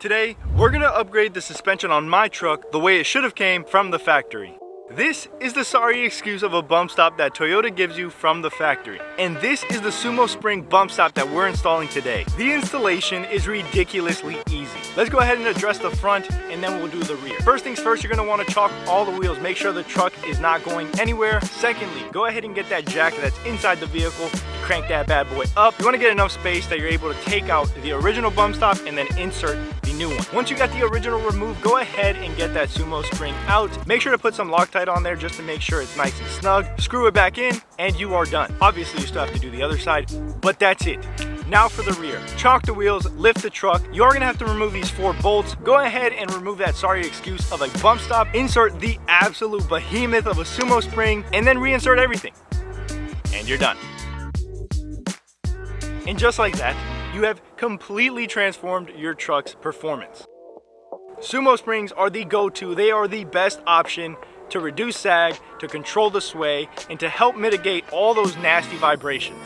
Today, we're gonna upgrade the suspension on my truck the way it should have came from the factory. This is the sorry excuse of a bump stop that Toyota gives you from the factory. And this is the SumoSpring bump stop that we're installing today. The installation is ridiculously easy. Let's go ahead and address the front and then we'll do the rear. First things first, you're gonna wanna chalk all the wheels, make sure the truck is not going anywhere. Secondly, go ahead and get that jack that's inside the vehicle, crank that bad boy up. You wanna get enough space that you're able to take out the original bump stop and then insert the new one. Once you got the original removed, go ahead and get that SumoSpring out. Make sure to put some Loctite on there just to make sure it's nice and snug. Screw it back in and you are done. Obviously you still have to do the other side, but that's it. Now for the rear. Chalk the wheels, lift the truck. You are gonna have to remove these 4 bolts. Go ahead and remove that sorry excuse of a bump stop. Insert the absolute behemoth of a SumoSpring and then reinsert everything. And you're done. And just like that, you have completely transformed your truck's performance. SumoSprings are the go-to. They are the best option to reduce sag, to control the sway, and to help mitigate all those nasty vibrations.